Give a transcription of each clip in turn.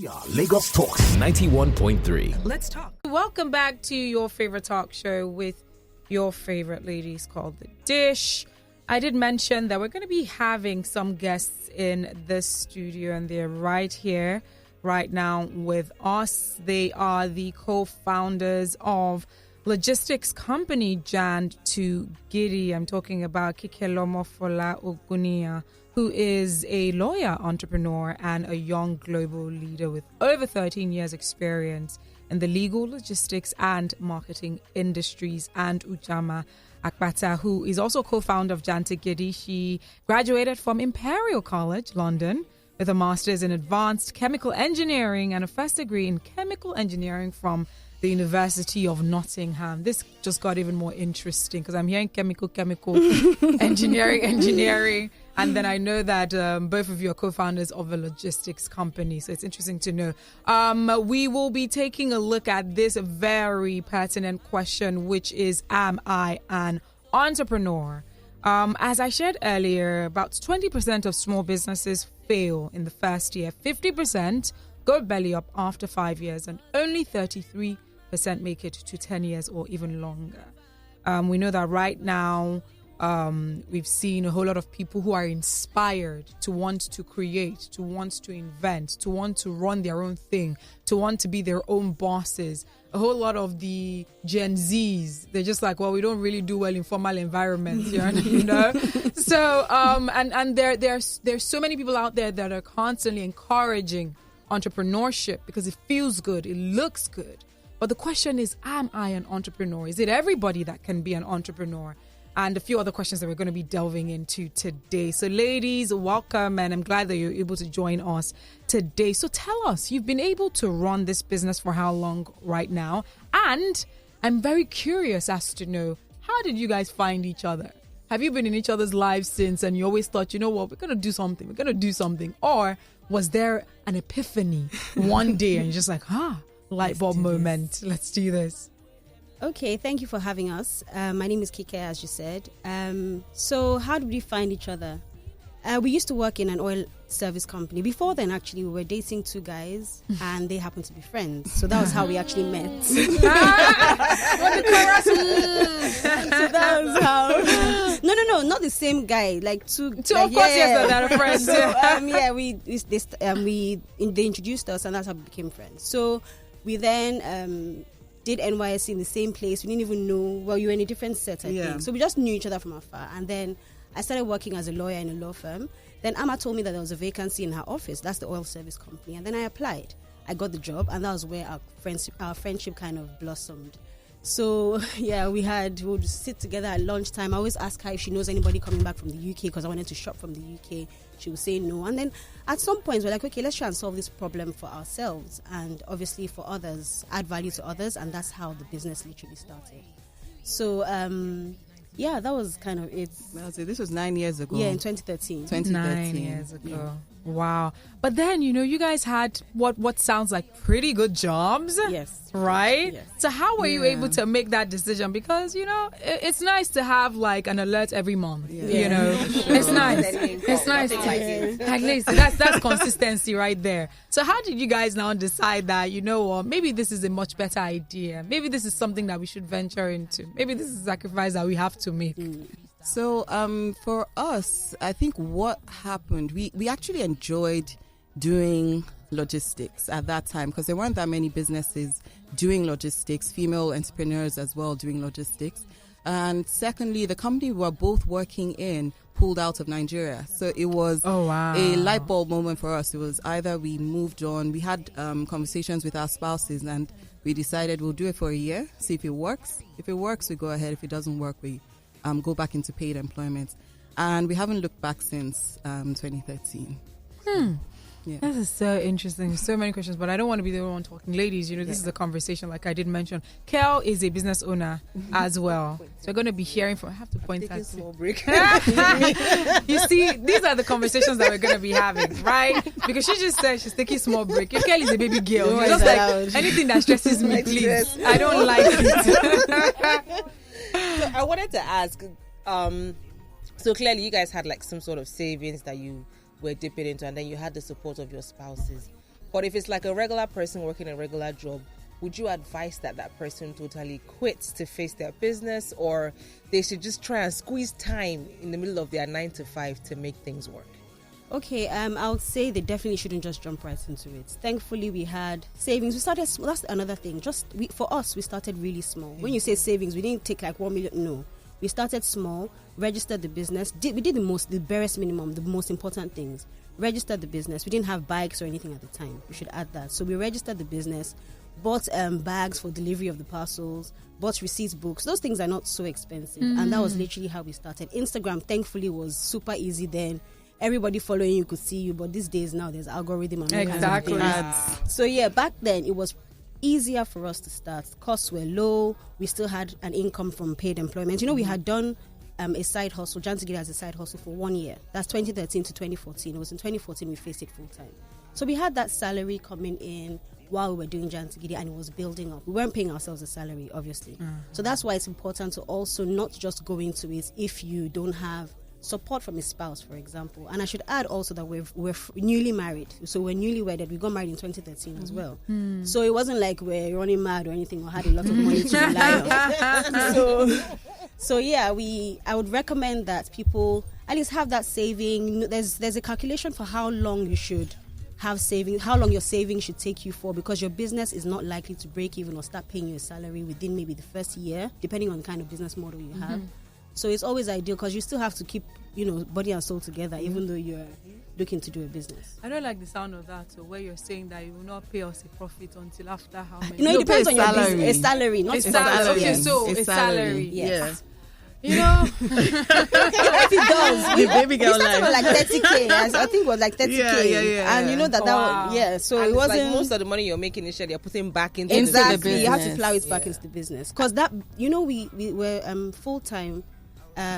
We are Lagos Talks 91.3. Let's talk. Welcome back to your favorite talk show with your favorite ladies called The Dish. I did mention that we're going to be having some guests in this studio, and they're right here, right now with us. They are the co-founders of logistics company Jand2Gidi. I'm talking about Kikelomo Fola-Ogunniya, who is a lawyer, entrepreneur, and a young global leader with over 13 years experience in the legal, logistics, and marketing industries, and Ujama, Akpata, who is also co-founder of Jand2Gidi. She graduated from Imperial College, London, with a master's in advanced chemical engineering and a first degree in chemical engineering from the University of Nottingham. This just got even more interesting because I'm hearing chemical, engineering. And then I know that both of you are co-founders of a logistics company. So it's interesting to know. We will be taking a look at this very pertinent question, which is, am I an entrepreneur? As I shared earlier, about 20% of small businesses fail in the first year. 50% go belly up after 5 years, and only 33% make it to 10 years or even longer. We know that right now, we've seen a whole lot of people who are inspired to want to create, to want to invent, to want to run their own thing, to want to be their own bosses. A whole lot of the Gen Zs, they're just like, well, we don't really do well in formal environments, you know? So, and there's so many people out there that are constantly encouraging entrepreneurship because it feels good, it looks good. But the question is, am I an entrepreneur? Is it everybody that can be an entrepreneur? And a few other questions that we're going to be delving into today. So ladies, welcome, and I'm glad that you're able to join us today. So tell us, you've been able to run this business for how long right now? And I'm very curious as to know, how did you guys find each other? Have you been in each other's lives since, and you always thought, you know what, we're going to do something? Or was there an epiphany one day and you're just like, light bulb moment, let's do this? Okay, thank you for having us. My name is Kike, as you said. So how did we find each other? We used to work in an oil service company. Before then, actually, we were dating two guys, and they happened to be friends. So that was how we actually met. So that was how. No, not the same guy. Like two. Of course, yes, they're friends. So they introduced us, and that's how we became friends. So we then did NYSC in the same place. We didn't even know. Well, you were in a different set, I think. So we just knew each other from afar. And then I started working as a lawyer in a law firm. Then Amma told me that there was a vacancy in her office. That's the oil service company. And then I applied. I got the job, and that was where our friendship kind of blossomed. So, yeah, we would sit together at lunchtime. I always ask her if she knows anybody coming back from the UK because I wanted to shop from the UK. She would say no. And then at some point, we're like, okay, let's try and solve this problem for ourselves and obviously for others, add value to others. And that's how the business literally started. So, yeah, that was kind of it. This was 9 years ago. Yeah, in 2013. 9 years ago. Yeah. Wow. But then, you guys had what sounds like pretty good jobs. Yes. Right? Yes. So how were you able to make that decision? Because, it's nice to have like an alert every month. Yeah. Sure. It's nice. It's nice. At least that's consistency right there. So how did you guys now decide that, maybe this is a much better idea. Maybe this is something that we should venture into. Maybe this is a sacrifice that we have to make. So for us, I think what happened, we actually enjoyed doing logistics at that time because there weren't that many businesses doing logistics, female entrepreneurs as well doing logistics. And secondly, the company we were both working in pulled out of Nigeria. So it was a light bulb moment for us. It was either we moved on, we had conversations with our spouses, and we decided we'll do it for a year, see if it works. If it works, we go ahead. If it doesn't work, we go back into paid employment. And we haven't looked back since 2013. Yeah. This is so interesting. So many questions, but I don't want to be the one talking. Ladies, this is a conversation, like I did mention. Kel is a business owner as well. So we're going to be hearing from... I have to point that small break. You see, these are the conversations that we're going to be having, right? Because she just said she's taking small break. If Kel is a baby girl, just like anything that stresses me, please. I don't like it. So I wanted to ask, so clearly you guys had like some sort of savings that you were dipping into, and then you had the support of your spouses. But if it's like a regular person working a regular job, would you advise that person totally quits to face their business, or they should just try and squeeze time in the middle of their 9 to 5 to make things work? Okay, I would say they definitely shouldn't just jump right into it. Thankfully, we had savings. We started. That's another thing. For us, we started really small. When you say savings, we didn't take like 1 million. No, we started small. Registered the business. We did the barest minimum, the most important things. Registered the business. We didn't have bikes or anything at the time. We should add that. So we registered the business. Bought bags for delivery of the parcels, bought receipts books. Those things are not so expensive. And that was literally how we started. Instagram, thankfully, was super easy then. Everybody following you could see you, but these days now there's algorithm and exactly. So yeah, back then it was easier for us to start. Costs were low. We still had an income from paid employment. We had done a side hustle. Jand2Gidi has a side hustle for 1 year. That's 2013 to 2014. It was in 2014 we faced it full time. So we had that salary coming in while we were doing Jand2Gidi, and it was building up. We weren't paying ourselves a salary, obviously. So that's why it's important to also not just go into it if you don't have support from a spouse, for example. And I should add also that we're newly married. So we're newly wedded. We got married in 2013 as well. So it wasn't like we're running mad or anything or had a lot of money to rely on. So yeah, I would recommend that people at least have that saving. There's a calculation for how long you should have saving, how long your saving should take you for, because your business is not likely to break even or start paying you a salary within maybe the first year, depending on the kind of business model you have. So it's always ideal because you still have to keep, body and soul together, even though you're looking to do a business. I don't like the sound of that, so where you're saying that you will not pay us a profit until after how many? It depends on your business. A salary, not a salary. Okay, so a salary. Yes. If it does. The baby girl life. Like 30K. I think it was like 30K. Yeah. And so and it wasn't. Like most of the money you're making initially, you're putting back into the business. You have to plow it back into the business. Because that, we were full time.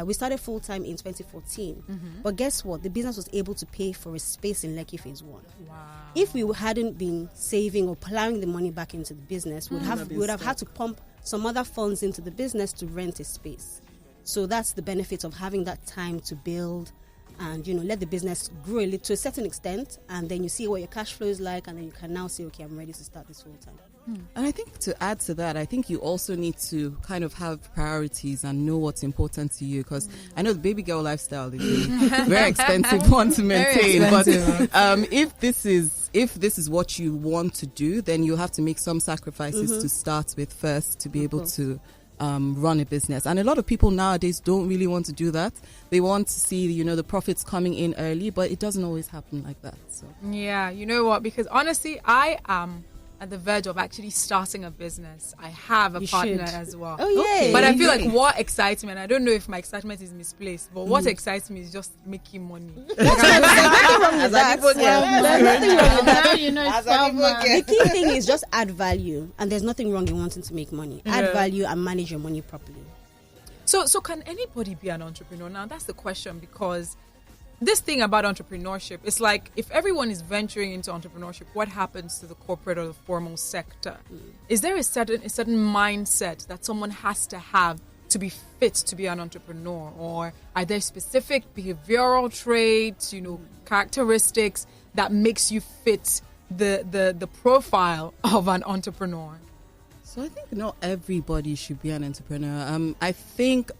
We started full time in 2014. But guess what? The business was able to pay for a space in Lekki Phase 1. Wow. If we hadn't been saving or plowing the money back into the business, we would have had to pump some other funds into the business to rent a space. So that's the benefit of having that time to build and, let the business grow to a certain extent. And then you see what your cash flow is like. And then you can now say, okay, I'm ready to start this full time. And I think to add to that, I think you also need to kind of have priorities and know what's important to you. Because I know the baby girl lifestyle is a very expensive one to maintain. But if this is what you want to do, then you have to make some sacrifices to start with first to be able to run a business. And a lot of people nowadays don't really want to do that. They want to see, the profits coming in early, but it doesn't always happen like that. So yeah, you know what? Because honestly, I am at the verge of actually starting a business. I have a partner as well. Oh, yeah. Okay. But I feel like what excites me, and I don't know if my excitement is misplaced, but what excites me is just making money. There's nothing wrong with that. The key thing is just add value, and there's nothing wrong in wanting to make money. Add value and manage your money properly. So can anybody be an entrepreneur? Now, that's the question, because this thing about entrepreneurship, it's like if everyone is venturing into entrepreneurship, what happens to the corporate or the formal sector? Is there a certain mindset that someone has to have to be fit to be an entrepreneur, or are there specific behavioral traits, characteristics that makes you fit the profile of an entrepreneur? So I think not everybody should be an entrepreneur. I think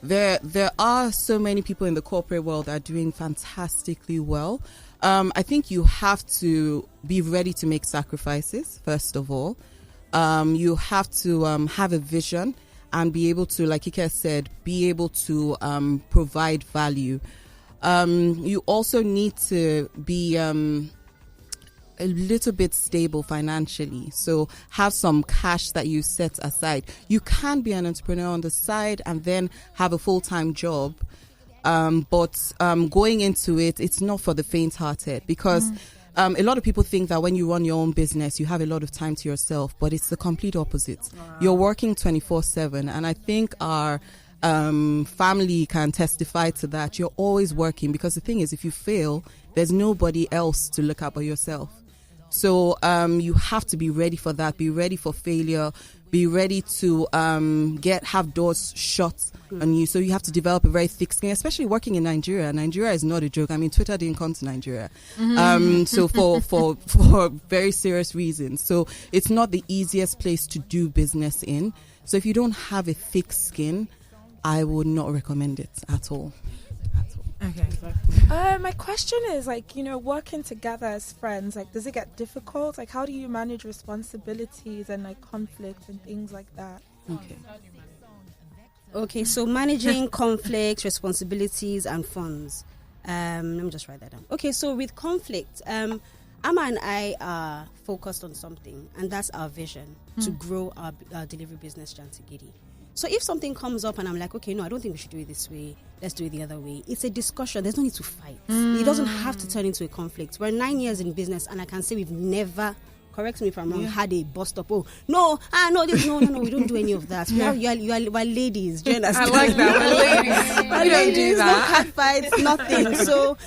there are so many people in the corporate world that are doing fantastically well. I think you have to be ready to make sacrifices, first of all. You have to have a vision and be able to, like Ike said, be able to provide value. You also need to be a little bit stable financially, so have some cash that you set aside. You can be an entrepreneur on the side and then have a full-time job, but going into it's not for the faint-hearted, because a lot of people think that when you run your own business you have a lot of time to yourself, but it's the complete opposite. You're working 24/7, and I think our family can testify to that. You're always working, because the thing is, if you fail, there's nobody else to look at but yourself. So you have to be ready for that. Be ready for failure. Be ready to have doors shut on you. So you have to develop a very thick skin, especially working in Nigeria. Nigeria is not a joke. I mean, Twitter didn't come to Nigeria. So for very serious reasons. So it's not the easiest place to do business in. So if you don't have a thick skin, I would not recommend it at all. Okay. My question is, like, working together as friends, like, does it get difficult? Like, how do you manage responsibilities and like conflict and things like that? Okay, so managing conflicts, responsibilities, and funds. Let me just write that down. Okay, so with conflict, Amma and I are focused on something, and that's our vision to grow our delivery business, Jand2Gidi. So if something comes up and I'm like, okay, no, I don't think we should do it this way, let's do it the other way. It's a discussion. There's no need to fight. It doesn't have to turn into a conflict. We're 9 years in business, and I can say we've never, correct me if I'm wrong, had a bust up. Oh, no, we don't do any of that. We're ladies. Do you understand? I like that. We're ladies. We're ladies, no cat fights, nothing. So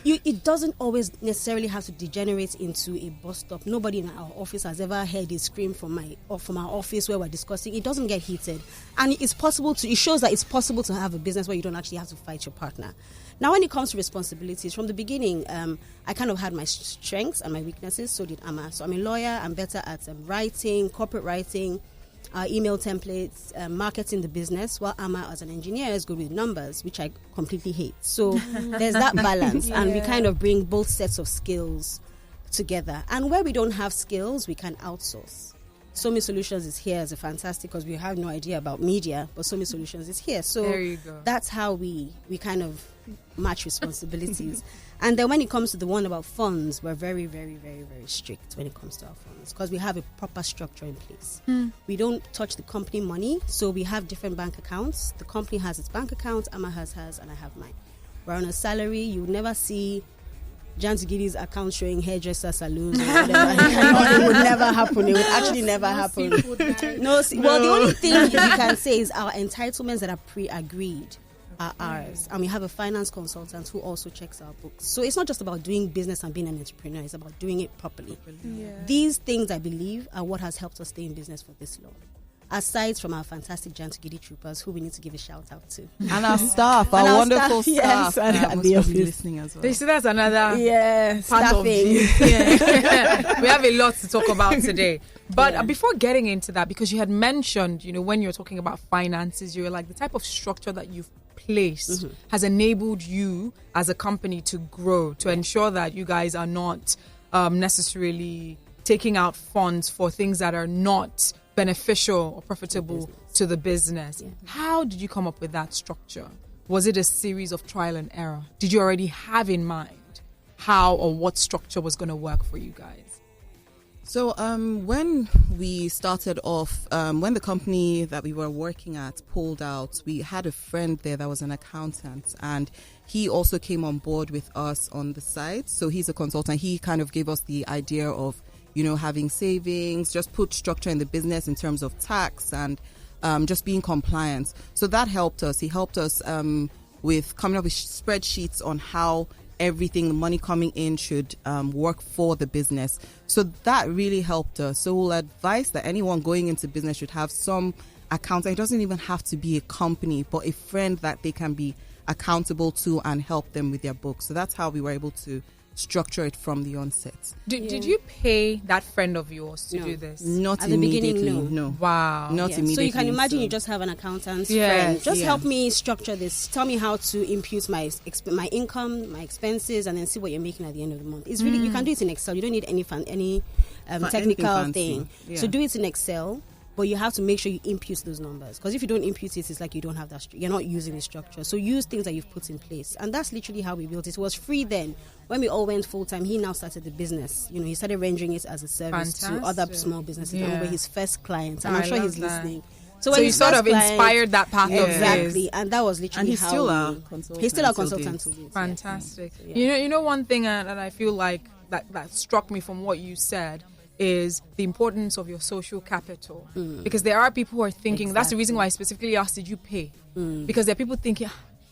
it doesn't always necessarily have to degenerate into a bust up. Nobody in our office has ever heard a scream from our office where we're discussing. It doesn't get heated. And it shows that it's possible to have a business where you don't actually have to fight your partner. Now, when it comes to responsibilities, from the beginning, I kind of had my strengths and my weaknesses. So did Amma. So I'm a lawyer. I'm better at writing, corporate writing, email templates, marketing the business, while Amma, as an engineer, is good with numbers, which I completely hate. So there's that balance. And we kind of bring both sets of skills together. And where we don't have skills, we can outsource. Somi Solutions is here as a fantastic, because we have no idea about media, but Somi Solutions is here. So there you go. That's how we kind of match responsibilities. And then when it comes to the one about funds, we're very, very, very, very strict when it comes to our funds, because we have a proper structure in place. We don't touch the company money, so we have different bank accounts. The company has its bank account, Amma has hers, and I have mine. We're on a salary. You would never see Jand2Gidi's account showing hairdresser saloons or whatever. It would never happen. It would actually never happen. Well, the only thing we can say is our entitlements that are pre-agreed are ours. And we have a finance consultant who also checks our books. So it's not just about doing business and being an entrepreneur. It's about doing it properly. Yeah. These things, I believe, are what has helped us stay in business for this long. Aside from our fantastic Jand2Gidi troopers, who we need to give a shout out to. And our staff, our wonderful staff. Yes, and the office. Listening as well. So that's another part staffing. We have a lot to talk about today. But before getting into that, because you had mentioned, when you're talking about finances, you were like, the type of structure that you've placed has enabled you as a company to grow, to ensure that you guys are not necessarily taking out funds for things that are not beneficial or profitable to the business. Yeah. How did you come up with that structure? Was it a series of trial and error? Did you already have in mind how or what structure was going to work for you guys? So when we started off, when the company that we were working at pulled out, we had a friend there that was an accountant, and he also came on board with us on the side. So he's a consultant. He kind of gave us the idea of having savings, just put structure in the business in terms of tax and just being compliant. So that helped us. He helped us with coming up with spreadsheets on how everything, the money coming in, should work for the business. So that really helped us. So we'll advise that anyone going into business should have some accountant. It doesn't even have to be a company, but a friend that they can be accountable to and help them with their books. So that's how we were able to structure it from the onset. Did you pay that friend of yours to do this? Not at immediately. The beginning, no. Wow. Not immediately. So you can imagine you just have an accountant friend. Just help me structure this. Tell me how to impute my income, my expenses, and then see what you're making at the end of the month. It's really you can do it in Excel. You don't need any technical thing. Yeah. So do it in Excel. But you have to make sure you impute those numbers, because if you don't impute it, it's like you don't have that. You're not using the structure. So use things that you've put in place, and that's literally how we built it. It was free then. When we all went full time, he now started the business. He started rendering it as a service to other small businesses. And we're his first clients, and I'm sure he's listening. So you sort of inspired that path of exactly, and that was literally he's still our consultant. He's still our consultant. Fantastic. So, one thing that I feel like that struck me from what you said is the importance of your social capital. Because there are people who are thinking, that's the reason why I specifically asked, did you pay? Because there are people thinking,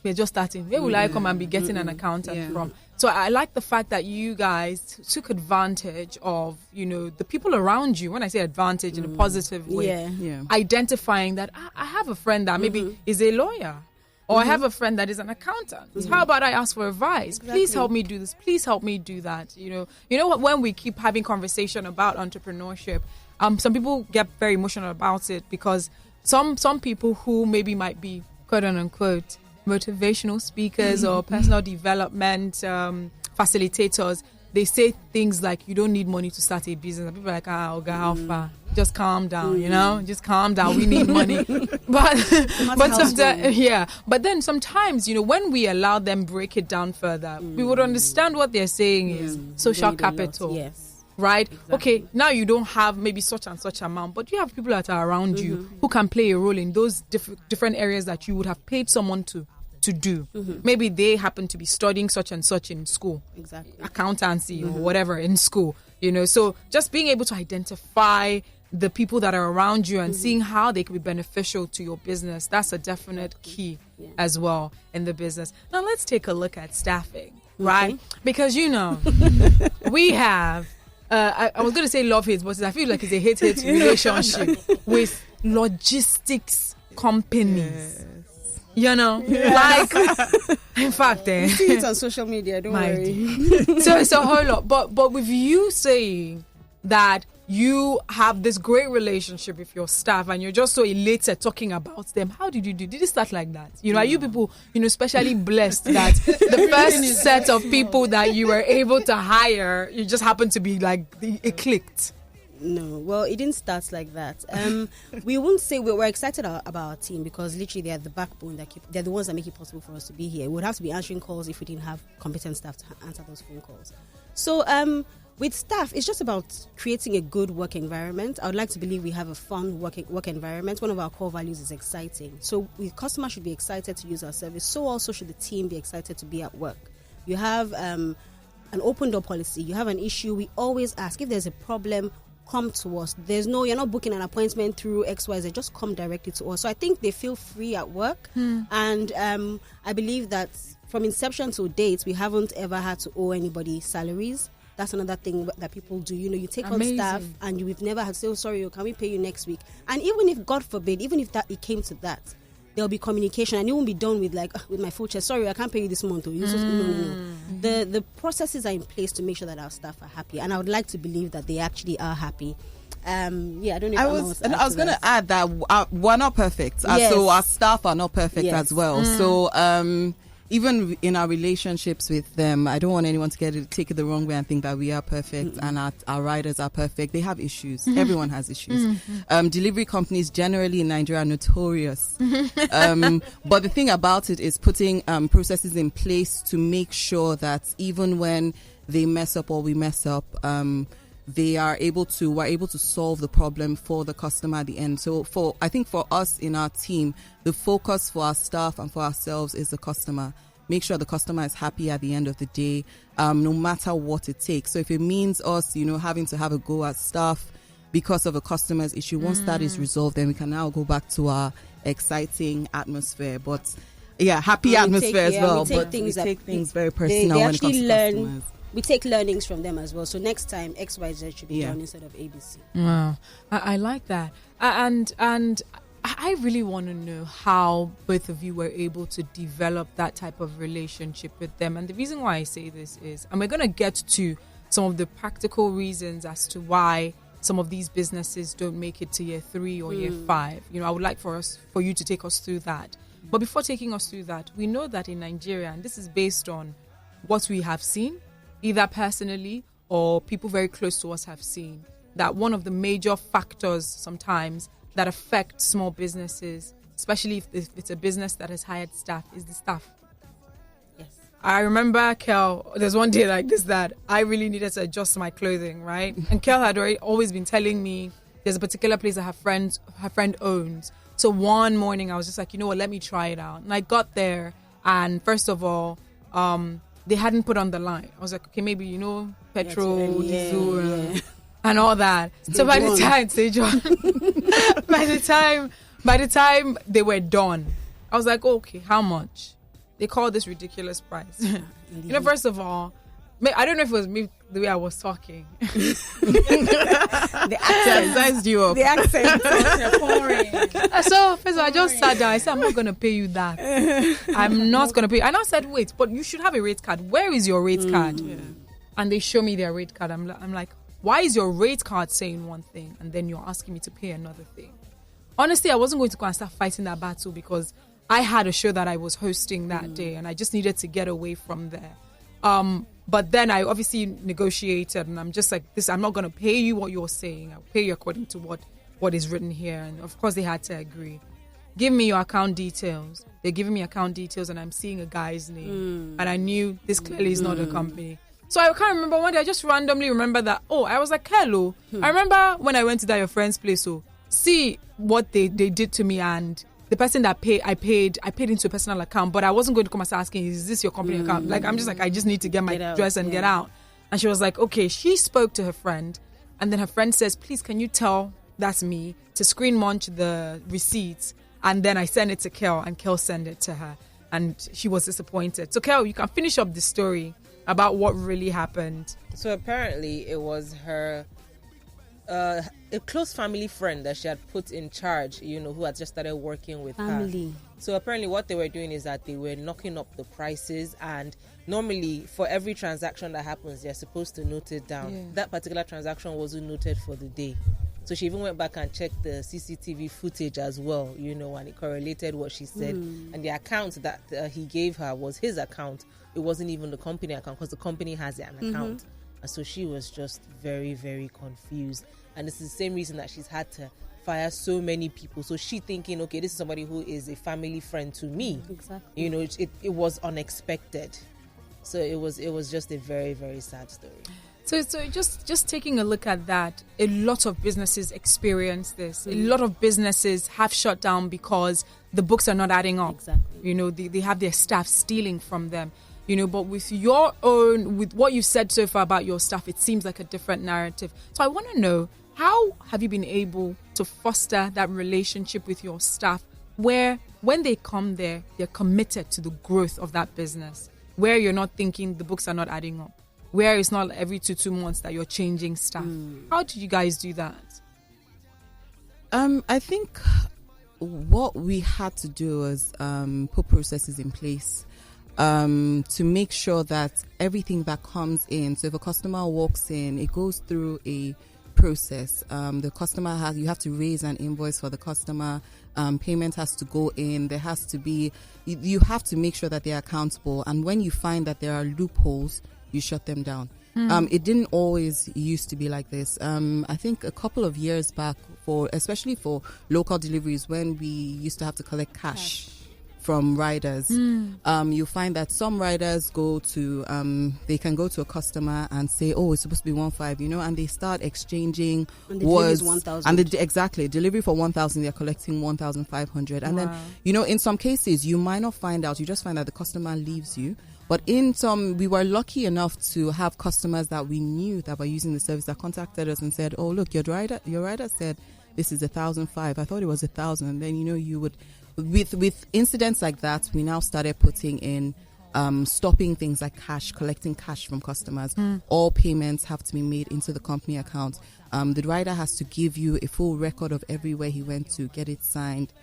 we're just starting. Where will I come and be getting an accountant from? So I like the fact that you guys took advantage of, the people around you. When I say advantage in a positive way, identifying that I have a friend that maybe is a lawyer, or I have a friend that is an accountant. How about I ask for advice? Exactly. Please help me do this. Please help me do that. You know what? When we keep having conversation about entrepreneurship, some people get very emotional about it because some people who maybe might be quote unquote motivational speakers or personal development facilitators, they say things like, you don't need money to start a business. And people are like, Oga, how far? Just calm down, just calm down. We need money. but sometimes, but then sometimes, when we allow them break it down further, we would understand what they're saying is social capital. Yes. Right? Exactly. Okay, now you don't have maybe such and such amount, but you have people that are around you who can play a role in those different areas that you would have paid someone to do. Maybe they happen to be studying such and such in school. Exactly. Accountancy or whatever in school. So just being able to identify the people that are around you and seeing how they can be beneficial to your business, that's a definite key as well in the business. Now let's take a look at staffing, right? Because we have I was going to say love-hate, but I feel like it's a hate-hate relationship with logistics companies. Like, in fact, you see it on social media, don't worry. So it's a whole lot. But with you saying that you have this great relationship with your staff and you're just so elated talking about them, how did you do? Did it start like that? Are you people, especially blessed that the first set of people that you were able to hire, you just happened to be like, it clicked? No, well, it didn't start like that. We won't say we're excited about our team because literally they are the backbone they're the ones that make it possible for us to be here. We would have to be answering calls if we didn't have competent staff to answer those phone calls. So with staff, it's just about creating a good work environment. I would like to believe we have a fun work environment. One of our core values is exciting. So the customer should be excited to use our service. So also should the team be excited to be at work. You have an open door policy. You have an issue. We always ask if there's a problem. Come to us. You're not booking an appointment through XYZ, just come directly to us. So I think they feel free at work. And I believe that from inception to date, we haven't ever had to owe anybody salaries. That's another thing that people do. You take on staff and we've never had to say, oh, sorry, can we pay you next week? And even if, God forbid, it came to that, there'll be communication and it won't be done with with my full chest. Sorry, I can't pay you this month. No. The processes are in place to make sure that our staff are happy, and I would like to believe that they actually are happy. I don't know. I was going to add that we're not perfect, so our staff are not perfect as well. So even in our relationships with them, I don't want anyone to take it the wrong way and think that we are perfect and our riders are perfect. They have issues. Everyone has issues. Delivery companies generally in Nigeria are notorious. But the thing about it is putting processes in place to make sure that even when they mess up or we mess up, we're able to solve the problem for the customer at the end. So I think for us in our team, the focus for our staff and for ourselves is the customer. Make sure the customer is happy at the end of the day, no matter what it takes. So if it means us, having to have a go at staff because of a customer's issue, once that is resolved, then we can now go back to our exciting atmosphere. But happy atmosphere as well. We take things very personal when it comes to customers. We take learnings from them as well. So next time, XYZ should be done instead of ABC. Wow. I like that. And I really want to know how both of you were able to develop that type of relationship with them. And the reason why I say this is, and we're going to get to some of the practical reasons as to why some of these businesses don't make it to year 3 or year 5. I would like for you to take us through that. But before taking us through that, we know that in Nigeria, and this is based on what we have seen, either personally or people very close to us have seen, that one of the major factors sometimes that affect small businesses, especially if it's a business that has hired staff, is the staff. Yes. I remember, Kel, there's one day like this that I really needed to adjust my clothing, right? And Kel had always been telling me there's a particular place that her friend owns. So one morning I was just like, you know what, let me try it out. And I got there, and first of all, they hadn't put on the line. I was like, okay, maybe, petrol, diesel, and all that. So by the time they were done, I was like, okay, how much? they call this ridiculous price. You know, first of all, I don't know if it was me the way I was talking. The accent sized you up. The accent. So first of all, I just sat down. I said, I'm not going to pay you that. I'm not going to pay you. And I said, wait, but you should have a rate card. Where is your rate card? Yeah. And they show me their rate card. I'm like, why is your rate card saying one thing and then you're asking me to pay another thing? Honestly, I wasn't going to go and start fighting that battle because I had a show that I was hosting that day and I just needed to get away from there. But then I obviously negotiated and I'm just like, I'm not going to pay you what you're saying. I'll pay you according to what is written here. And of course they had to agree. Give me your account details. They're giving me account details and I'm seeing a guy's name. And I knew this clearly is not a company. So I can't remember one day. I just randomly remember that. Oh, I was like, hello. I remember when I went to that your friend's place. So see what they did to me, and the person that I paid into a personal account, but I wasn't going to come and start asking, is this your company account? Like, I'm just like, I just need to get my dress and get out. And she was like, okay. She spoke to her friend, and then her friend says, please, can you tell that's me to screen munch the receipts? And then I send it to Kel, and Kel sent it to her, and she was disappointed. So Kel, you can finish up the story about what really happened. So apparently it was her a close family friend that she had put in charge, who had just started working with her. So apparently what they were doing is that they were knocking up the prices, and normally for every transaction that happens, they're supposed to note it down. Yeah. That particular transaction wasn't noted for the day. So she even went back and checked the CCTV footage as well, and it correlated what she said. And the account that he gave her was his account. It wasn't even the company account, because the company has an account. And so she was just very, very confused. And it's the same reason that she's had to fire so many people. So she thinking, okay, this is somebody who is a family friend to me. Exactly. It was unexpected. So it was just a very, very sad story. So just taking a look at that, a lot of businesses experience this. A lot of businesses have shut down because the books are not adding up. Exactly. They have their staff stealing from them. But with what you've said so far about your staff, it seems like a different narrative. So I want to know, how have you been able to foster that relationship with your staff where when they come there, they're committed to the growth of that business, where you're not thinking the books are not adding up, where it's not every 2 months that you're changing staff? How did you guys do that? I think what we had to do was put processes in place to make sure that everything that comes in, so if a customer walks in, it goes through a process. The customer you have to raise an invoice for the customer. Payment has to go in. There has to be, you have to make sure that they're accountable. And when you find that there are loopholes, you shut them down. It didn't always used to be like this. I think a couple of years back, especially for local deliveries, when we used to have to collect cash from riders, you find that some riders go to they can go to a customer and say, oh, it's supposed to be 1,500, and they start exchanging words. 1,000. And exactly, delivery for 1,000, they're collecting 1,500. And then in some cases you might not find out, you just find that the customer leaves you. But in some, we were lucky enough to have customers that we knew that were using the service that contacted us and said, oh, look, your rider said this is 1,500. I thought it was 1,000. And then you would, with incidents like that, we now started putting in stopping things like cash, collecting cash from customers. All payments have to be made into the company account. The rider has to give you a full record of everywhere he went to get it signed.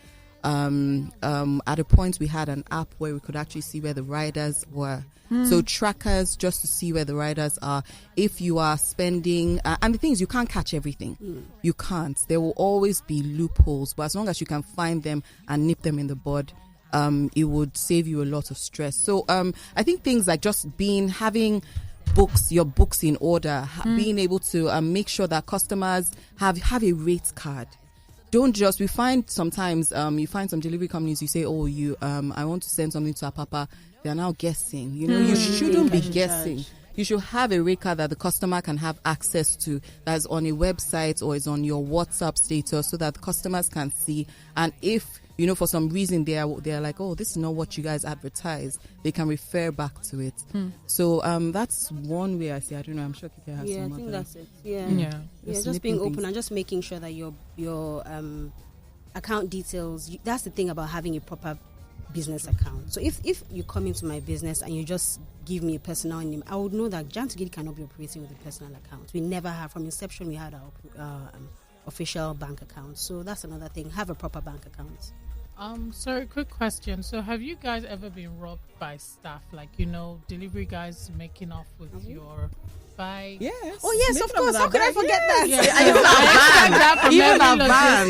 At a point we had an app where we could actually see where the riders were. So trackers, just to see where the riders are. If you are spending, and the thing is, you can't catch everything. You can't. There will always be loopholes, but as long as you can find them and nip them in the bud, it would save you a lot of stress. So I think things like just having your books in order, being able to make sure that customers have a rate card. Don't just, we find sometimes, you find some delivery companies, you say, oh, I want to send something to Akpata. They're now guessing. You shouldn't be guessing. You should have a rate card that the customer can have access to, that's on a website or is on your WhatsApp status, so that the customers can see. And if, for some reason they're like, oh, this is not what you guys advertise, they can refer back to it. So that's one way I see. I don't know, I'm sure Kike has some I think that's it. Yeah, just being open and just making sure that your account details, that's the thing about having a proper business account. So if you come into my business and you just give me a personal name, I would know that Jand2Gidi cannot be operating with a personal account. We never have. From inception, we had our official bank account. So that's another thing. Have a proper bank account. Sorry, quick question. So have you guys ever been robbed by staff? Like, delivery guys making off with your bike? Yes. Oh, yes, of course. How could I forget that? Even a van.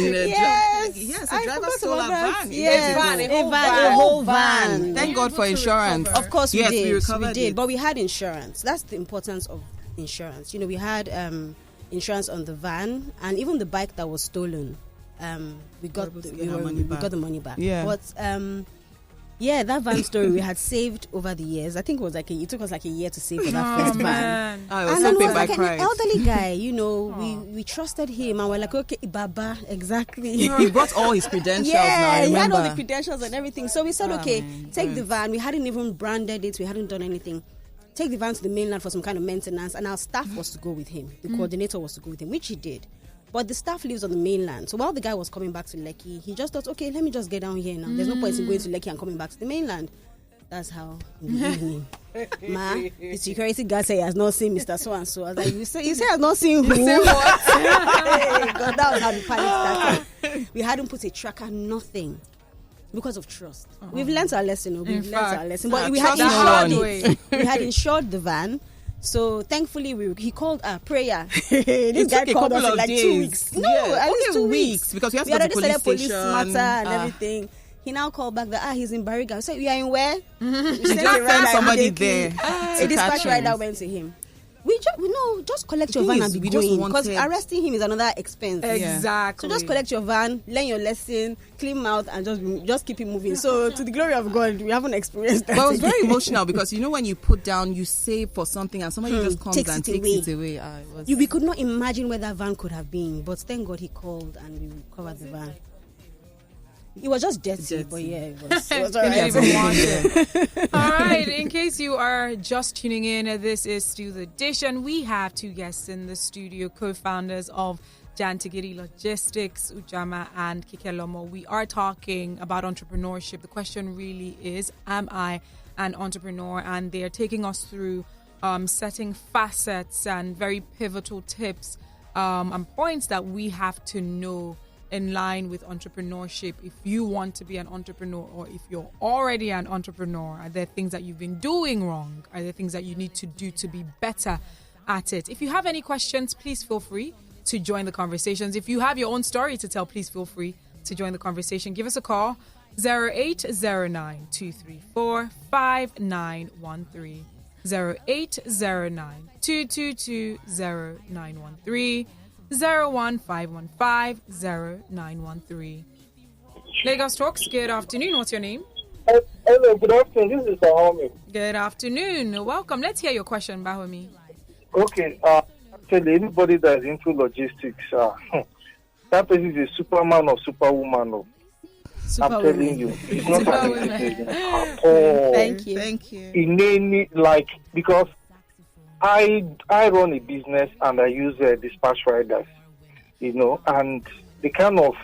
Yes. A driver stole a van. Yes. A whole van. Thank God for insurance. Of course, Yes, we we did. recovered it. But we had insurance. That's the importance of insurance. We had insurance on the van and even the bike that was stolen. We got the money back. Yeah. But that van story we had saved over the years. I think it took us like a year to save for that first van. I was And then hoping was by like an pride. elderly guy, we trusted him and we're like, okay, Baba, exactly. He brought all his credentials now, Yeah, he had all the remember? credentials and everything. So we said, okay, take the van. We hadn't even branded it. We hadn't done anything. Take the van to the mainland for some kind of maintenance, and our staff was to go with him. The coordinator was to go with him, which he did. But the staff lives on the mainland. So while the guy was coming back to Lekki, he just thought, okay, let me just get down here now. There's no point in going to Lekki and coming back to the mainland. That's how in the evening. The security guy said he has not seen Mr. So-and-so. I was like, you say he has not seen who? Say what? Hey, God, that was how the panic started. We hadn't put a tracker, nothing. Because of trust. We've learned our lesson. But we had insured it. We had insured the van. So thankfully, he called prayer. This guy called us in like 2 weeks. No, at least 2 weeks. Because we had to We go had to already police started station. police matter and everything. He now called back that he's in Bariga. We said, you are in where? We sent Just a rider send somebody immediately. there. A dispatch rider went to him. Just collect your thing van is, and be we just going, because wanted- arresting him is another expense. Exactly. So just collect your van, learn your lesson, clean mouth, and just keep it moving. So to the glory of God, we haven't experienced that. But it was very again. emotional because when you put down, you save for something and somebody just comes Takes and it takes away. it away. We could not imagine where that van could have been, but thank God he called and we recovered the van. It was just dirty. But yeah, it was all right. All right, in case you are just tuning in, this is still the dish, and we have two guests in the studio, co-founders of Jand2Gidi Logistics, Ujama and Kikelomo. We are talking about entrepreneurship. The question really is, am I an entrepreneur? And they are taking us through setting facets and very pivotal tips and points that we have to know in line with entrepreneurship. If you want to be an entrepreneur, or if you're already an entrepreneur, are there things that you've been doing wrong? Are there things that you need to do to be better at it? If you have any questions, please feel free to join the conversations. If you have your own story to tell, please feel free to join the conversation. Give us a call, 0809-234-5913, 0809-222-0913, 01515-0913. Lagos Talks, good afternoon. What's your name? Hello, good afternoon. This is Bahomi. Good afternoon. Welcome. Let's hear your question, Bahomi. Okay, actually, anybody that is into logistics, that person is a superman or superwoman. I'm telling you, it's not an easy at all. Thank you. In any, because I run a business and I use dispatch riders, and the kind of,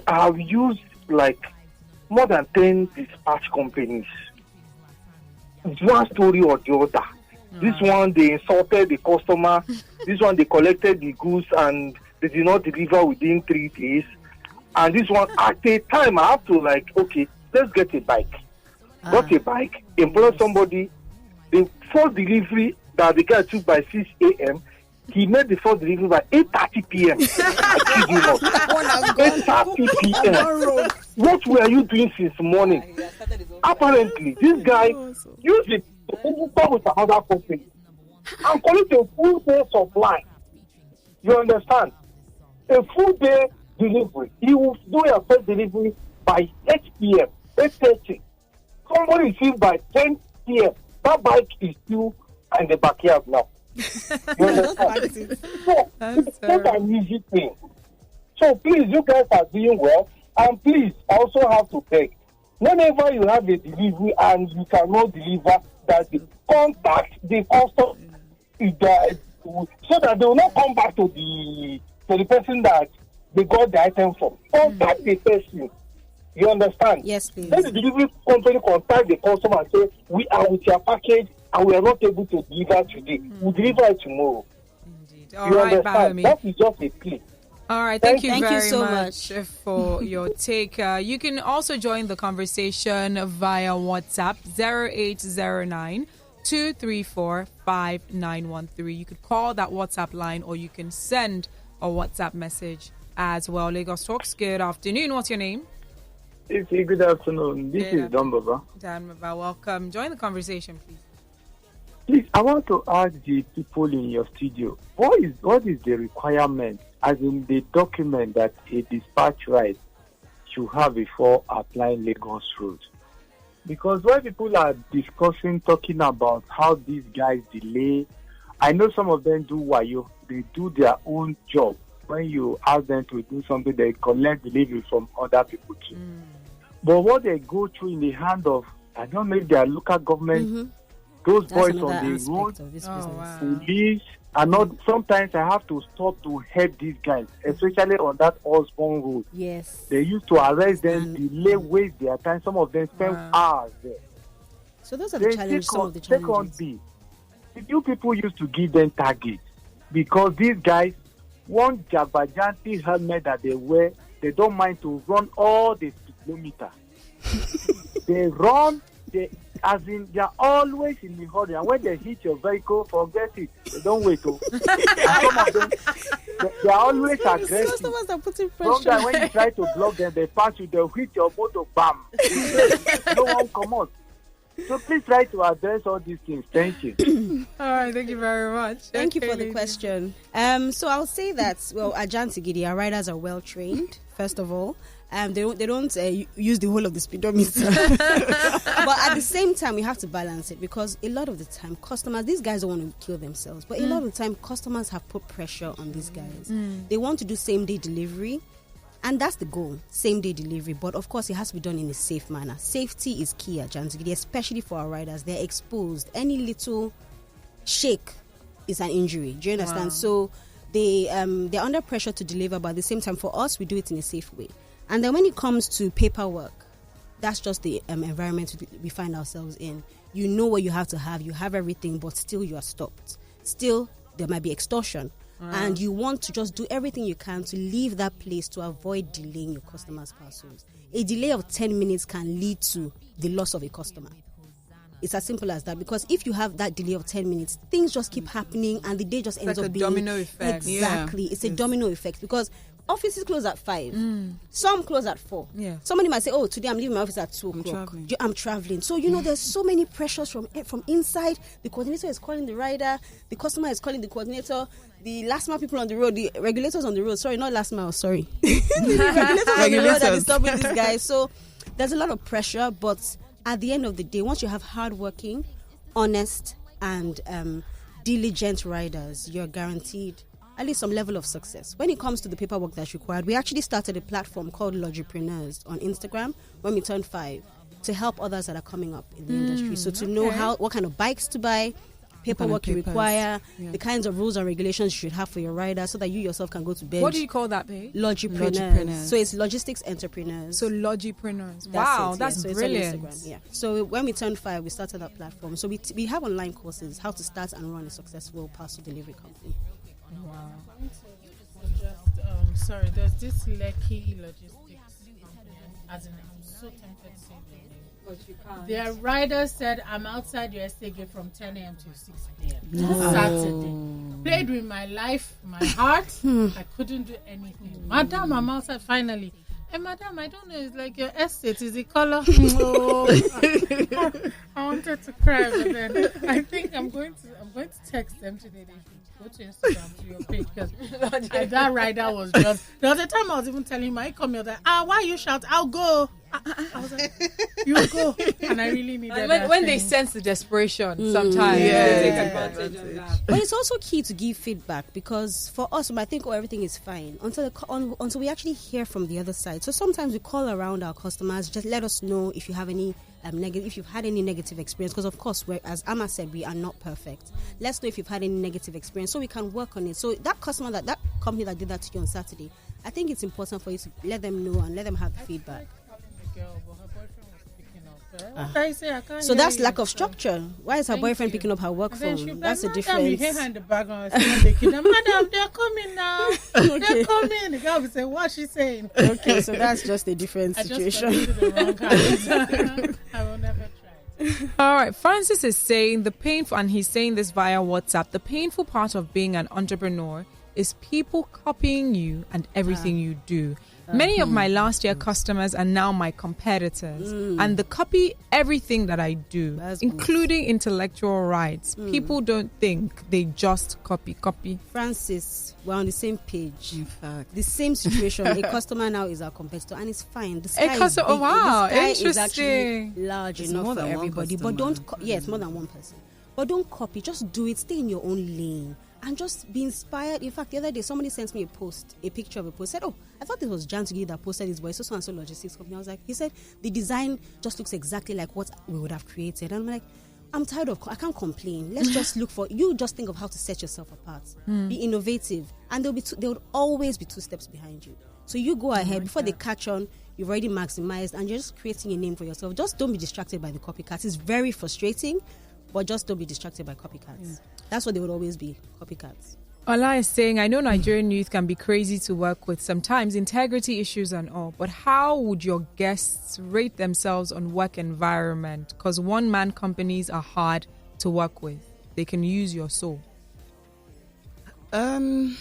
I've used more than 10 dispatch companies. One story or the other. This one, they insulted the customer. This one, they collected the goods and they did not deliver within 3 days. And this one, at a time, I have to okay, let's get a bike. Got a bike, employ somebody. The first delivery that the guy took by 6 a.m., he made the first delivery by 8:30 p.m. I kid you not. 8:30 p.m. What were you doing since morning? Apparently, this guy used it to register with another company and collect a full day supply. You understand? A full day delivery. He will do a first delivery by 8 p.m., 8:30. Somebody received by 10 p.m. That bike is still in the backyard now. You understand? So, it's not an easy thing. So, please, you guys are doing well. And please, also have to beg. Whenever you have a delivery and you cannot deliver, that you contact the customer so that they will not come back to the person that they got the item from. Contact the person. You understand? Yes, please. Let the delivery company contact the customer and say, we are with your package and we are not able to deliver today. We'll deliver it tomorrow. Indeed. All You right, understand? Bayomi. That is just a plea. All right, thank you Thank you very so much for your take. You can also join the conversation via WhatsApp 0809 234 5913. You could call that WhatsApp line or you can send a WhatsApp message as well. Lagos Talks, good afternoon. What's your name? Good afternoon. This is Don Baba. Dan Baba, welcome. Join the conversation, please. Please, I want to ask the people in your studio, what is the requirement, as in the document that a dispatch right should have before applying Lagos Road? Because when people are talking about how these guys delay, I know some of them do wayo. They do their own job. When you ask them to do something, they collect delivery from other people too. But what they go through in the hand of, I don't know if they are local government, those boys on the road, police, and not. Sometimes I have to stop to help these guys, especially on that Osborne road. Yes. They used to arrest them, delay, waste their time. Some of them spend hours there. So those are the challenges, some of the challenges. Secondly, you people used to give them targets because these guys, one Jabajanti helmet that they wear, they don't mind to run all the kilometers. They run, they are always in the hurry, and when they hit your vehicle, forget it. They don't wait. Some of them, they are always aggressive. Customers are putting pressure. Sometimes when you try to block them, they pass you, they'll hit your motor, bam. No one come out. So please try to address all these things. Thank you. All right, thank you very much. Thank you for the question. So I'll say that, well, at Jand2Gidi, our riders are well trained, first of all. They don't use the whole of the speedometer. But at the same time, we have to balance it because a lot of the time, customers, these guys don't want to kill themselves. But a lot of the time, customers have put pressure on these guys. They want to do same-day delivery. And that's the goal, same-day delivery. But, of course, it has to be done in a safe manner. Safety is key at Jand2Gidi, especially for our riders. They're exposed. Any little shake is an injury. Do you understand? Wow. So they're under pressure to deliver, but at the same time, for us, we do it in a safe way. And then when it comes to paperwork, that's just the environment we find ourselves in. You know what you have everything, but still you are stopped. Still, there might be extortion. And you want to just do everything you can to leave that place to avoid delaying your customers' parcels. A delay of 10 minutes can lead to the loss of a customer. It's as simple as that, because if you have that delay of 10 minutes, things just keep happening and the day just ends up being... It's like a domino effect. Exactly. It's a domino effect because offices close at 5. Some close at 4. Yeah. Somebody might say, oh, today I'm leaving my office at 2 o'clock. I'm traveling. So, there's so many pressures from inside. The coordinator is calling the rider. The customer is calling the coordinator. The last mile people on the road, the regulators on the road. Sorry, not last mile, sorry. The regulators on the road that is stopping these guys. So there's a lot of pressure. But at the end of the day, once you have hardworking, honest, and diligent riders, you're guaranteed at least some level of success. When it comes to the paperwork that's required, we actually started a platform called Logipreneurs on Instagram when we turned 5 to help others that are coming up in the industry. So to know what kind of bikes to buy, paperwork you require, the kinds of rules and regulations you should have for your rider so that you yourself can go to bench. What do you call that page? Logipreneurs. So it's logistics entrepreneurs. So Logipreneurs. Wow, that's so brilliant. It's on Instagram, So when we turned 5, we started that platform. So we have online courses, how to start and run a successful parcel delivery company. Wow. Sorry, there's this Lekki logistics company, as in I'm so tempted to say the name. Their rider said, I'm outside your estate gate from 10 a.m. to 6 p.m. Saturday. Played with my life, my heart. I couldn't do anything. Madam, I'm outside finally. Hey, madam, I don't know, it's like your estate, is the color? I wanted to cry, but then I think I'm going to text them today. They should go to Instagram to your page because that rider was just. The other time I was even telling him, I come here, why you shout? I'll go. I was like, you go, and I really needed that. When they sense the desperation, sometimes they take advantage of that. But it's also key to give feedback because for us, we might think, everything is fine until we actually hear from the other side. So sometimes we call around our customers, just let us know if you have any if you've had any negative experience, because of course, as Amma said, we are not perfect. Let's know if you've had any negative experience so we can work on it. So that customer, that company that did that to you on Saturday, I think it's important for you to let them know and let them have feedback. What I say, I can't So hear that's you. lack of structure. Why is her Thank boyfriend you. picking up her work And then she phone? That's the Madam, you hear difference. her in the background. Madam, they're coming now. They're coming. The guy will say, what's she saying? Okay, so that's just a different I just situation. got into the wrong kind. I will never try. All right, Francis is saying and he's saying this via WhatsApp, the painful part of being an entrepreneur is people copying you and everything you do. Many of my last year customers are now my competitors, and they copy everything that I do, That's including intellectual rights. People don't think, they just copy. Francis, we're on the same page. In fact. The same situation. A customer now is our competitor, and it's fine. The sky is big. Oh, wow, the sky is actually interesting. large It's enough more for than one everybody. But customer. don't, yes, more than one person. But don't copy. Just do it. Stay in your own lane. And just be inspired. In fact, the other day, somebody sent me a picture of a post. Said, "Oh, I thought it was Jand2Gidi that posted this, but it's so and so logistics company." I was like, he said, the design just looks exactly like what we would have created. And I'm like, I'm tired of, I can't complain. Let's just look for, you just think of how to set yourself apart. Be innovative. And there would always be 2 steps behind you. So you go ahead, before they catch on, you've already maximized, and you're just creating a name for yourself. Just don't be distracted by the copycats. It's very frustrating, but just don't be distracted by copycats. That's what they would always be, copycats. Ola is saying, I know Nigerian youth can be crazy to work with, sometimes integrity issues and all, but how would your guests rate themselves on work environment? Because one-man companies are hard to work with. They can use your soul. Sorry,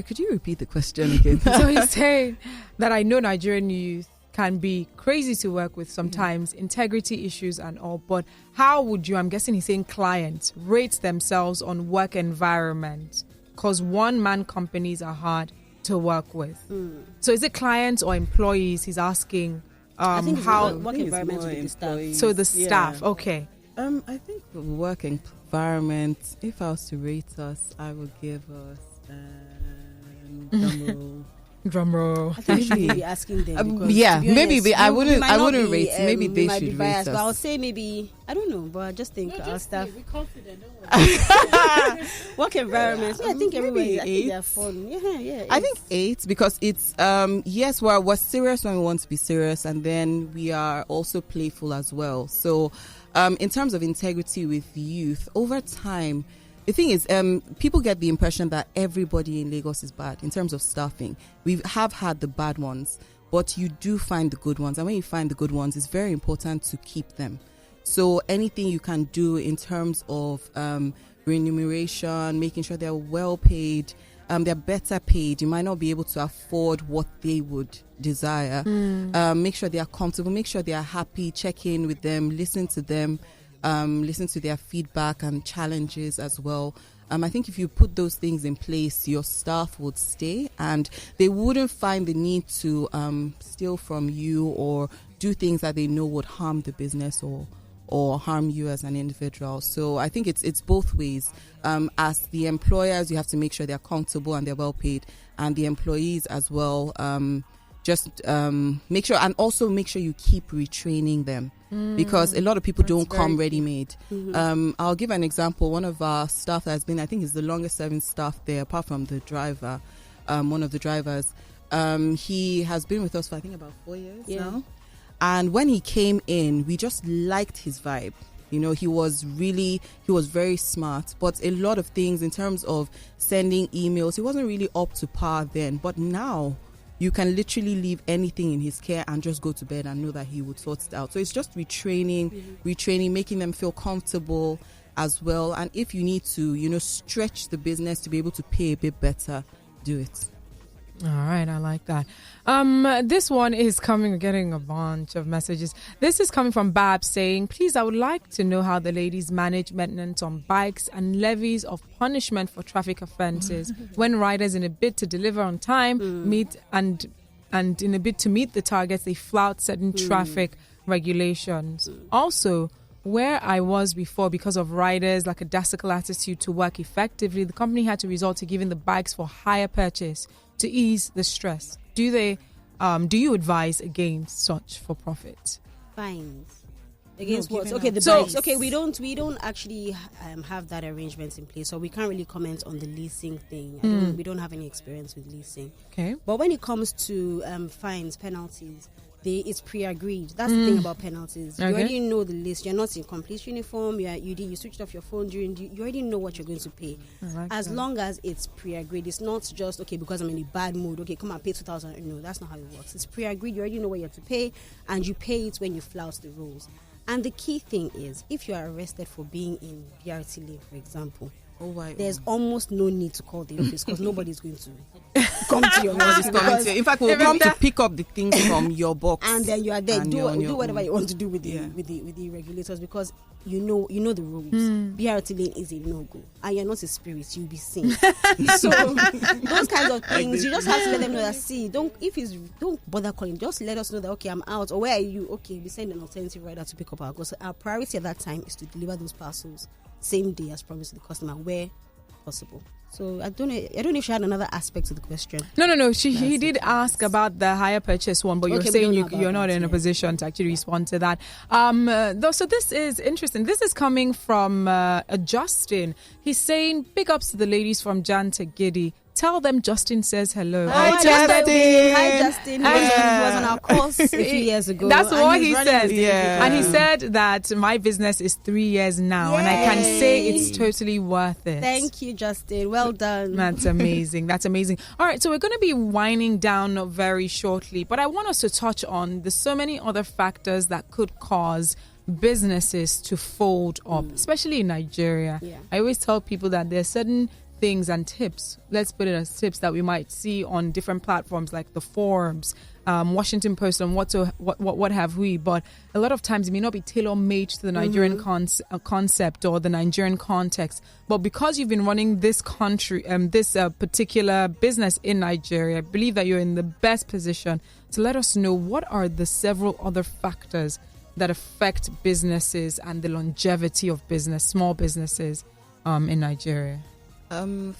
could you repeat the question again? So he's saying that I know Nigerian youth can be crazy to work with sometimes, integrity issues and all, but how would you, I'm guessing he's saying clients, rate themselves on work environment? Because one-man companies are hard to work with. So is it clients or employees? He's asking I think how. work environment would be the staff. So the staff, okay. I think the work environment, if I was to rate us, I would give us Drum roll. I think we should be asking them. Because, yeah, to be maybe honest, I we wouldn't. might I not wouldn't be, rate. Maybe we they might be should biased, rate but I'll us. say maybe, I don't know, but I just think No, our just staff. be confident. Don't worry. Work environment. I think everybody. I think 8. they're fun. Yeah. I think 8 because it's yes, we're serious when we want to be serious, and then we are also playful as well. So in terms of integrity with youth, over time, the thing is, people get the impression that everybody in Lagos is bad in terms of staffing. We have had the bad ones, but you do find the good ones. And when you find the good ones, it's very important to keep them. So anything you can do in terms of remuneration, making sure they're well paid, they're better paid. You might not be able to afford what they would desire. Make sure they are comfortable, make sure they are happy, check in with them, listen to them. Listen to their feedback and challenges as well. I think if you put those things in place, your staff would stay and they wouldn't find the need to steal from you or do things that they know would harm the business or harm you as an individual. So I think it's both ways. As the employers, you have to make sure they're comfortable and they're well paid, and the employees as well. Just make sure, and also make sure you keep retraining them. Because a lot of people don't come ready-made. I'll give an example. One of our staff that has been, I think, is the longest serving staff there, apart from the driver, one of the drivers. He has been with us for, I think, about 4 years now. And when he came in, we just liked his vibe. You know, he was very smart, but a lot of things in terms of sending emails, he wasn't really up to par then. But now, you can literally leave anything in his care and just go to bed and know that he would sort it out. So it's just retraining, making them feel comfortable as well. And if you need to, stretch the business to be able to pay a bit better, do it. All right, I like that. This one is getting a bunch of messages. This is coming from Bab saying, please, I would like to know how the ladies manage maintenance on bikes and levies of punishment for traffic offences when riders, in a bid to deliver on time, meet and in a bid to meet the targets, they flout certain traffic regulations. Also, where I was before, because of riders like a dassical attitude to work effectively, the company had to resort to giving the bikes for hire purchase to ease the stress. Do you advise against such for profit? Fines. Against what? giving Okay, out the So- bikes. Okay, we don't actually have that arrangement in place, so we can't really comment on the leasing thing. We don't have any experience with leasing. Okay. But when it comes to fines, penalties, it's pre-agreed. That's the thing about penalties. You already know the list. You're not in complete uniform. You switched off your phone you already know what you're going to pay. As long as it's pre-agreed, it's not just okay because I'm in a bad mood. Okay, come and pay 2,000. No, that's not how it works. It's pre-agreed. You already know what you have to pay, and you pay it when you flout the rules. And the key thing is, if you are arrested for being in BRT lane, for example, there's almost no need to call the office because nobody's going to come to your house. In fact, we'll come to pick up the things from your box, and then you are there. Do whatever you want to do with the regulators because you know the rules. BRT lane is a no-go, and you're not a spirit. You'll be seen. So those kinds of things, you just have to let them know that. Don't bother calling. Just let us know that I'm out, or where are you? Okay, we send an alternative rider to pick up our goods. So our priority at that time is to deliver those parcels same day as promised to the customer where possible. So I don't know if she had another aspect to the question. No. He did ask about the hire purchase one, but you're saying you're not in a position to actually respond to that. So this is interesting. This is coming from Justin. He's saying big ups to the ladies from Jand2Gidi. Tell them Justin says hello. Hi, Justin. He was on our course a few years ago. That's what he said. Yeah. And he said that my business is 3 years now, and I can say it's totally worth it. Thank you, Justin. Well done. That's amazing. All right, so we're going to be winding down very shortly, but I want us to touch on the so many other factors that could cause businesses to fold up, especially in Nigeria. Yeah. I always tell people that there are certain things and tips, let's put it as tips, that we might see on different platforms like the Forbes, Washington Post, and what have we, but a lot of times it may not be tailor-made to the Nigerian concept or the Nigerian context. But because you've been running this country, this particular business in Nigeria, I believe that you're in the best position to let us know what are the several other factors that affect businesses and the longevity of small businesses in Nigeria.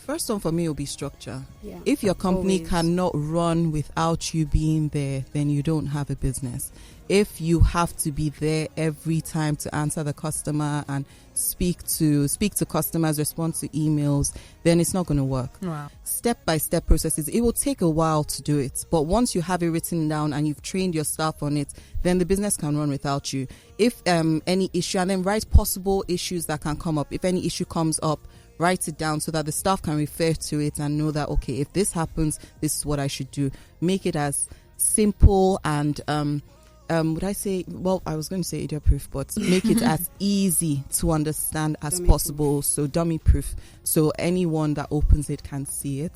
First one for me will be structure. Yeah, if your company cannot run without you being there, then you don't have a business. If you have to be there every time to answer the customer and speak to customers, respond to emails, then it's not going to work. Wow. Step-by-step processes. It will take a while to do it, but once you have it written down and you've trained your staff on it, then the business can run without you. If any issue, and then write possible issues that can come up. If any issue comes up, write it down so that the staff can refer to it and know that, okay, if this happens, this is what I should do. Make it as simple and, would I say, well, I was going to say idiot-proof, but make it as easy to understand as possible. So dummy-proof. So anyone that opens it can see it.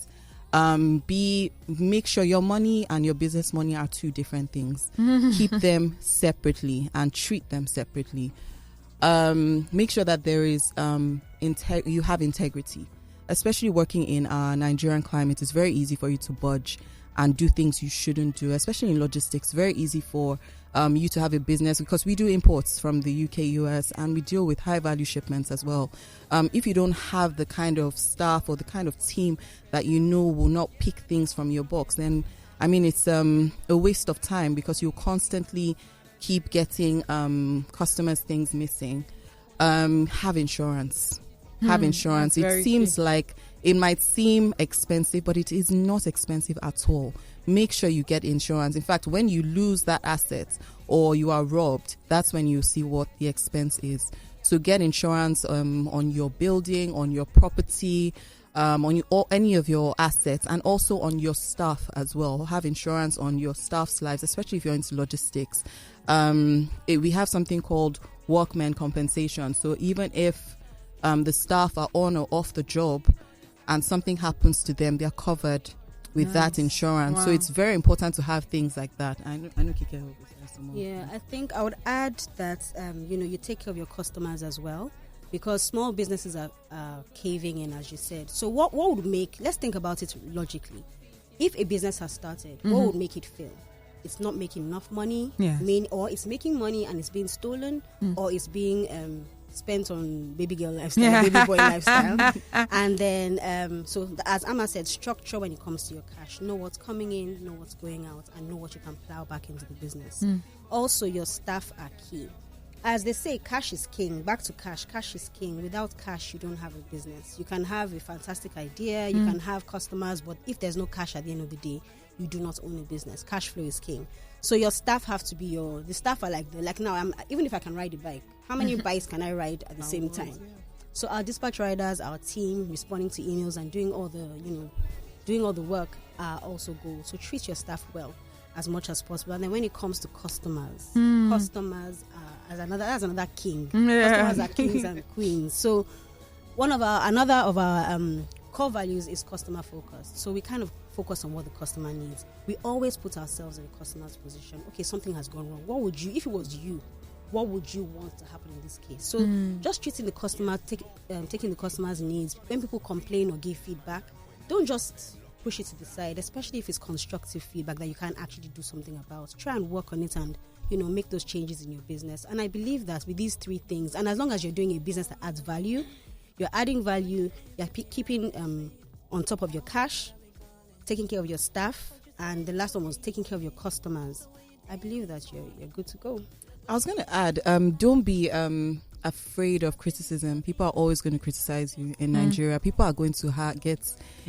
Make sure your money and your business money are two different things. Keep them separately and treat them separately. Make sure that there is you have integrity, especially working in our Nigerian climate. It's very easy for you to budge and do things you shouldn't do, especially in logistics. Very easy for you to have a business because we do imports from the UK, US, and we deal with high value shipments as well. If you don't have the kind of staff or the kind of team that you know will not pick things from your box, then it's a waste of time because you'll constantly keep getting customers things missing. Have insurance. It seems like it might seem expensive, but it is not expensive at all. Make sure you get insurance. In fact, when you lose that asset or you are robbed, that's when you see what the expense is. So get insurance on your building, on your property, or any of your assets, and also on your staff as well. Have insurance on your staff's lives, especially if you're into logistics. We have something called workmen compensation. So even if the staff are on or off the job and something happens to them, they're covered with that insurance. Wow. So it's very important to have things like that. I know Kike will say some more. Yeah, I think I would add that you take care of your customers as well, because small businesses are caving in, as you said. So what would let's think about it logically. If a business has started, what would make it fail? It's not making enough money, or it's making money and it's being stolen, or it's being spent on baby girl lifestyle, baby boy lifestyle. And then, so as Amma said, structure when it comes to your cash. Know what's coming in, know what's going out, and know what you can plow back into the business. Also, your staff are key. As they say, cash is king. Back to cash. Cash is king. Without cash, you don't have a business. You can have a fantastic idea. You can have customers, but if there's no cash at the end of the day, you do not own a business. Cash flow is king. So your staff have to be the staff are like now, even if I can ride a bike, how many bikes can I ride at the same time? So our dispatch riders, our team responding to emails and doing all the work are also goals. So treat your staff well as much as possible. And then when it comes to customers are another king. Customers are kings and queens. So another of our core values is customer focus. So we kind of focus on what the customer needs. We always put ourselves in the customer's position. Okay, something has gone wrong. What would you, if it was you, what would you want to happen in this case? So just treating the customer, taking the customer's needs. When people complain or give feedback, don't just push it to the side, especially if it's constructive feedback that you can actually do something about. Try and work on it and make those changes in your business. And I believe that with these three things, and as long as you're doing a business that adds value, you're adding value, you're keeping on top of your cash, taking care of your staff, and the last one was taking care of your customers, I believe that you're good to go. I was going to add, don't be afraid of criticism. People are always going to criticize you in Nigeria. People are going to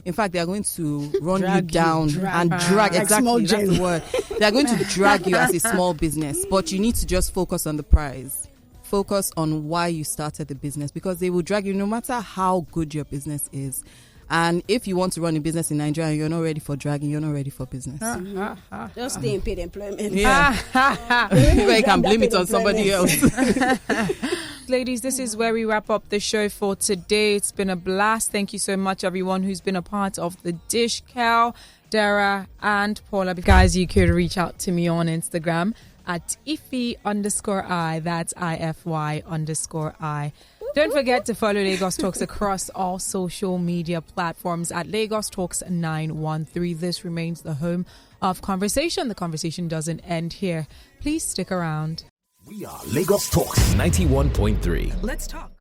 in fact, they are going to run you down and drag. Exactly, that's the word. They are going to drag you as a small business, but you need to just focus on the prize. Focus on why you started the business, because they will drag you no matter how good your business is. And if you want to run a business in Nigeria and you're not ready for dragging, you're not ready for business. Just stay in paid employment. Yeah. You can blame it on somebody else. Ladies, this is where we wrap up the show for today. It's been a blast. Thank you so much, everyone who's been a part of the dish. Cal, Dara, and Paula. Guys, you could reach out to me on Instagram at Ify_I. That's IFY_I. Don't forget to follow Lagos Talks across all social media platforms at Lagos Talks 913. This remains the home of conversation. The conversation doesn't end here. Please stick around. We are Lagos Talks 91.3. Let's talk.